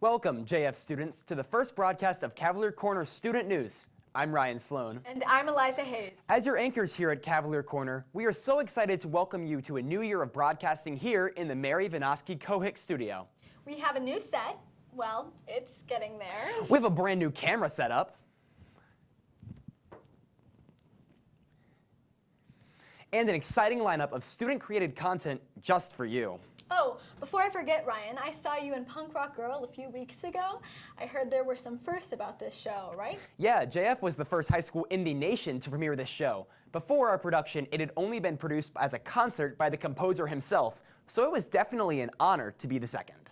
Welcome, JF students, to the first broadcast of Cavalier Corner Student News. I'm Ryan Sloan. And I'm Eliza Hayes. As your anchors here at Cavalier Corner, we are so excited to welcome you to a new year of broadcasting here in the Mary Vinoskey Cohick Studio. We have a new set. Well, it's getting there. We have a brand new camera setup. And an exciting lineup of student-created content just for you. Oh, before I forget, Ryan, I saw you in Punk Rock Girl a few weeks ago. I heard there were some firsts about this show, right? Yeah, JF was the first high school in the nation to premiere this show. Before our production, it had only been produced as a concert by the composer himself, so it was definitely an honor to be the second.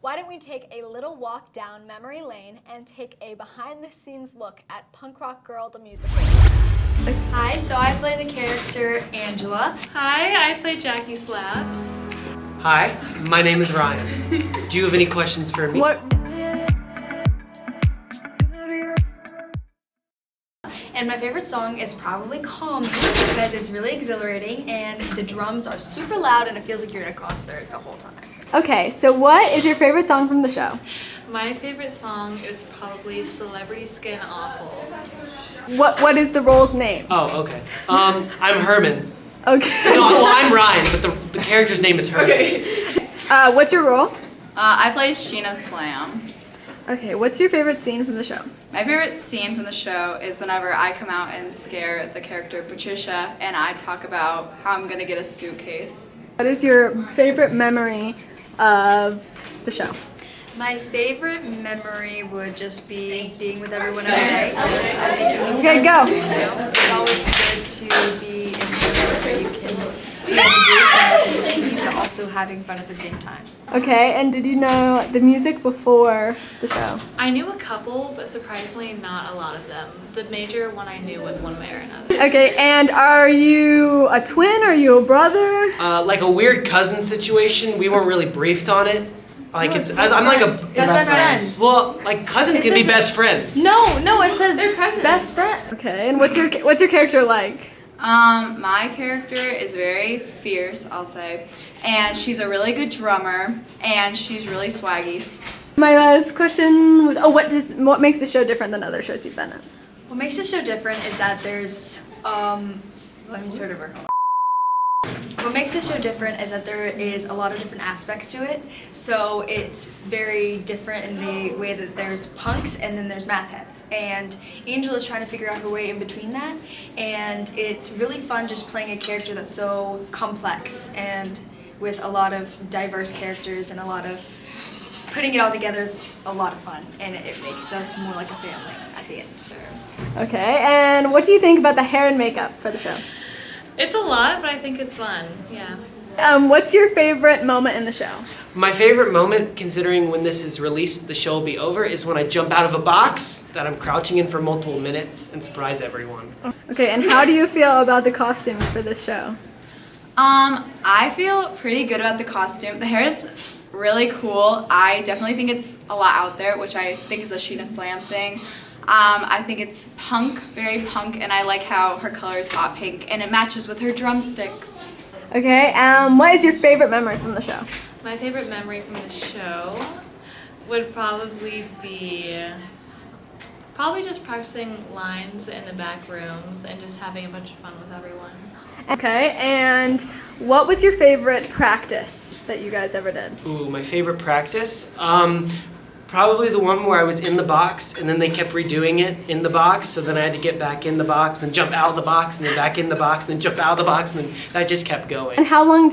Why don't we take a little walk down memory lane and take a behind-the-scenes look at Punk Rock Girl the musical. Hi, so I play the character Angela. Hi, I play Jackie Slaps. Hi, my name is Ryan. Do you have any questions for me? And my favorite song is probably Calm because it's really exhilarating and the drums are super loud and it feels like you're in a concert the whole time. Okay, so what is your favorite song from the show? My favorite song is probably Celebrity Skin Awful. What is the role's name? Oh, okay. I'm Herman. Okay. No, well, I'm Ryan, but the character's name is Herman. Okay. What's your role? I play Sheena Slam. Okay, what's your favorite scene from the show? My favorite scene from the show is whenever I come out and scare the character Patricia and I talk about how I'm gonna get a suitcase. What is your favorite memory of the show? My favorite memory would just be being with everyone every day. Okay, go. It's always good to be in somewhere where you can be as a group and as a team, but also having fun at the same time. Okay, and did you know the music before the show? I knew a couple, but surprisingly not a lot of them. The major one I knew was One Way or Another. Okay, and are you a twin? Are you a brother? Like a weird cousin situation. We weren't really briefed on it. Like I'm like a Best friends. Well, like cousins can be best friends. No, it says they're cousins. Best friend. Okay, and what's your character like? My character is very fierce, I'll say, and she's a really good drummer, and she's really swaggy. My last question was, what makes this show different than other shows you've been in? What makes this show different is that there's, let me start over. What makes this show different is that there is a lot of different aspects to it. So it's very different in the way that there's punks and then there's math heads. And Angela's trying to figure out her way in between that. And it's really fun just playing a character that's so complex and with a lot of diverse characters and a lot of putting it all together is a lot of fun. And it makes us more like a family at the end. Okay, and what do you think about the hair and makeup for the show? It's a lot, but I think it's fun, yeah. What's your favorite moment in the show? My favorite moment, considering when this is released, the show will be over, is when I jump out of a box that I'm crouching in for multiple minutes and surprise everyone. Okay, and how do you feel about the costumes for this show? I feel pretty good about the costume. The hair is really cool. I definitely think it's a lot out there, which I think is a Sheena Slam thing. I think it's punk, very punk, and I like how her color is hot pink, and it matches with her drumsticks. Okay, what is your favorite memory from the show? My favorite memory from the show would probably be just practicing lines in the back rooms and just having a bunch of fun with everyone. Okay, and what was your favorite practice that you guys ever did? Ooh, my favorite practice? Probably the one where I was in the box and then they kept redoing it in the box, so then I had to get back in the box and jump out of the box and then back in the box and then jump out of the box, and then that just kept going. And how long have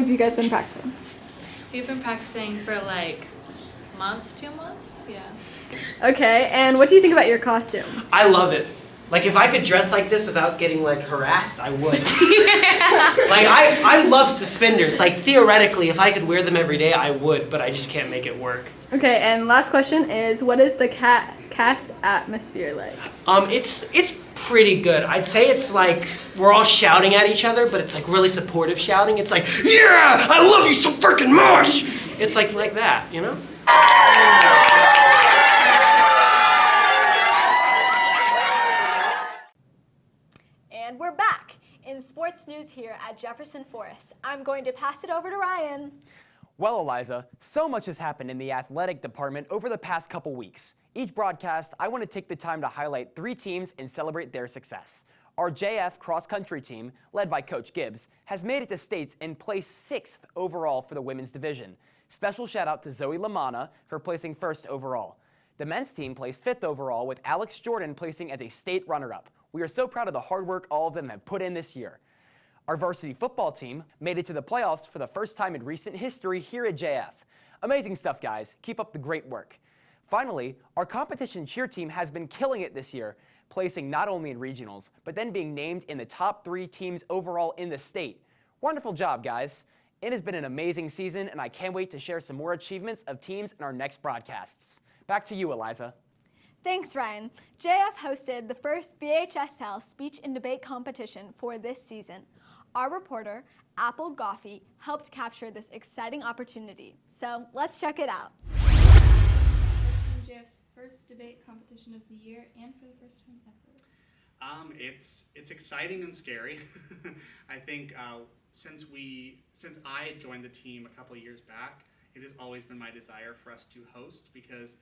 you guys been practicing? We've been practicing for like a month, 2 months, yeah. Okay, and what do you think about your costume? I love it. Like, if I could dress like this without getting, like, harassed, I would. Like, I love suspenders. Like, theoretically, if I could wear them every day, I would, but I just can't make it work. Okay, and last question is, what is the cast atmosphere like? It's pretty good. I'd say it's like we're all shouting at each other, but it's like really supportive shouting. It's like, yeah, I love you so freaking much. It's like that, you know? And we're back in sports news here at Jefferson Forest. I'm going to pass it over to Ryan. Well, Eliza, so much has happened in the athletic department over the past couple weeks. Each broadcast, I want to take the time to highlight 3 teams and celebrate their success. Our JF cross-country team, led by Coach Gibbs, has made it to states and placed 6th overall for the women's division. Special shout out to Zoe Lamanna for placing 1st overall. The men's team placed 5th overall, with Alex Jordan placing as a state runner-up. We are so proud of the hard work all of them have put in this year. Our varsity football team made it to the playoffs for the first time in recent history here at JF. Amazing stuff, guys. Keep up the great work. Finally, our competition cheer team has been killing it this year, placing not only in regionals, but then being named in the top 3 teams overall in the state. Wonderful job, guys. It has been an amazing season, and I can't wait to share some more achievements of teams in our next broadcasts. Back to you, Eliza. Thanks, Ryan. JF hosted the first VHSL speech and debate competition for this season. Our reporter, Apple Goffey, helped capture this exciting opportunity. So let's check it out. JF's first debate competition of the year and for the first time ever. It's exciting and scary. I think since I joined the team a couple of years back, it has always been my desire for us to host, because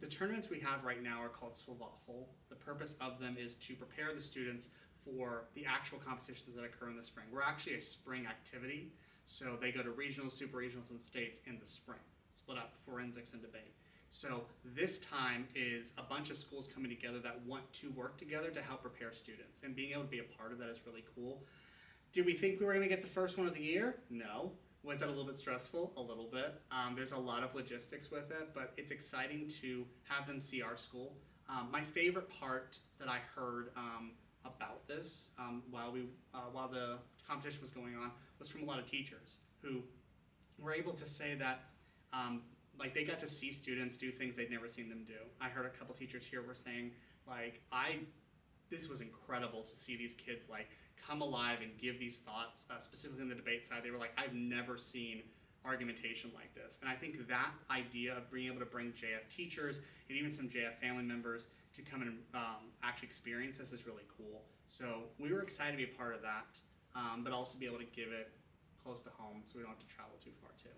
the tournaments we have right now are called Swavaffel. The purpose of them is to prepare the students for the actual competitions that occur in the spring. We're actually a spring activity, so they go to regionals, super regionals, and states in the spring, split up forensics and debate. So this time is a bunch of schools coming together that want to work together to help prepare students, and being able to be a part of that is really cool. Did we think we were going to get the first one of the year? No. Was that a little bit stressful? A little bit. There's a lot of logistics with it, but it's exciting to have them see our school. My favorite part that I heard about this while the competition was going on was from a lot of teachers who were able to say that like they got to see students do things they'd never seen them do. I heard a couple teachers here were saying, like, this was incredible to see these kids like come alive and give these thoughts, specifically in the debate side. They were like, I've never seen argumentation like this. And I think that idea of being able to bring JF teachers and even some JF family members to come and actually experience this is really cool. So we were excited to be a part of that, but also be able to give it close to home so we don't have to travel too far too.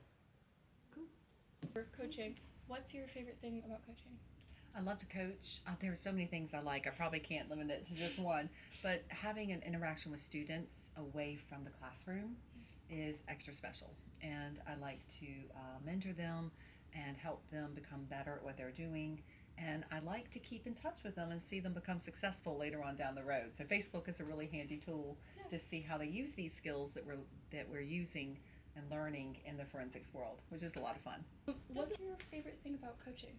For coaching, what's your favorite thing about coaching? I love to coach. There are so many things I like. I probably can't limit it to just one, but having an interaction with students away from the classroom is extra special. And I like to mentor them and help them become better at what they're doing. And I like to keep in touch with them and see them become successful later on down the road. So Facebook is a really handy tool to see how they use these skills that we're using and learning in the forensics world, which is a lot of fun. What's your favorite thing about coaching?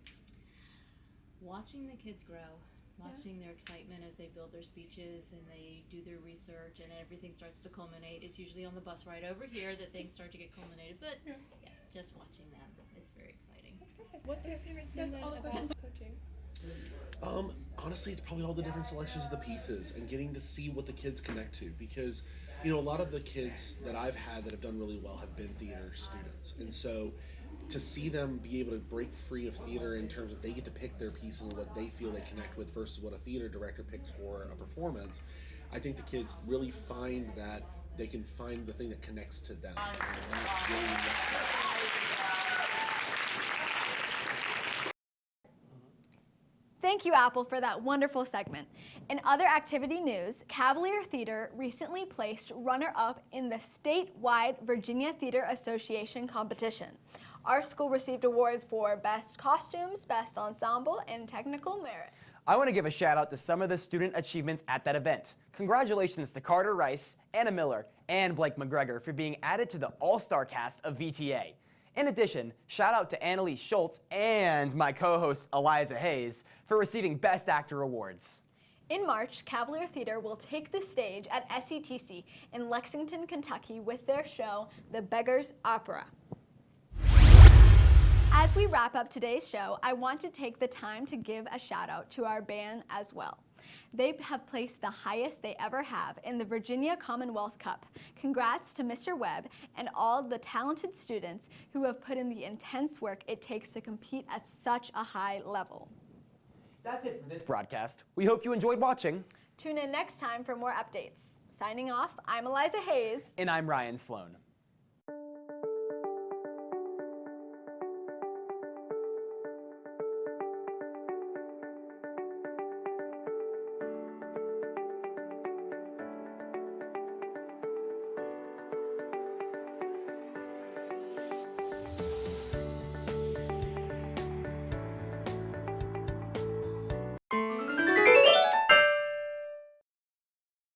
Watching the kids grow, watching their excitement as they build their speeches and they do their research and everything starts to culminate. It's usually on the bus ride over here that things start to get culminated, but yes, just watching them, it's very exciting. That's perfect. What's your favorite thing about coaching? Honestly, it's probably all the different selections of the pieces and getting to see what the kids connect to, because a lot of the kids that I've had that have done really well have been theater students, and so to see them be able to break free of theater in terms of they get to pick their pieces and what they feel they connect with versus what a theater director picks for a performance, I think the kids really find that they can find the thing that connects to them. And that's really Thank you, Apple, for that wonderful segment. In other activity news, Cavalier Theater recently placed runner-up in the statewide Virginia Theater Association competition. Our school received awards for Best Costumes, Best Ensemble, and Technical Merit. I want to give a shout out to some of the student achievements at that event. Congratulations to Carter Rice, Anna Miller, and Blake McGregor for being added to the all-star cast of VTA. In addition, shout out to Annalise Schultz and my co-host Eliza Hayes for receiving Best Actor awards. In March, Cavalier Theater will take the stage at SETC in Lexington, Kentucky with their show, The Beggar's Opera. As we wrap up today's show, I want to take the time to give a shout out to our band as well. They have placed the highest they ever have in the Virginia Commonwealth Cup. Congrats to Mr. Webb and all the talented students who have put in the intense work it takes to compete at such a high level. That's it for this broadcast. We hope you enjoyed watching. Tune in next time for more updates. Signing off, I'm Eliza Hayes. And I'm Ryan Sloan.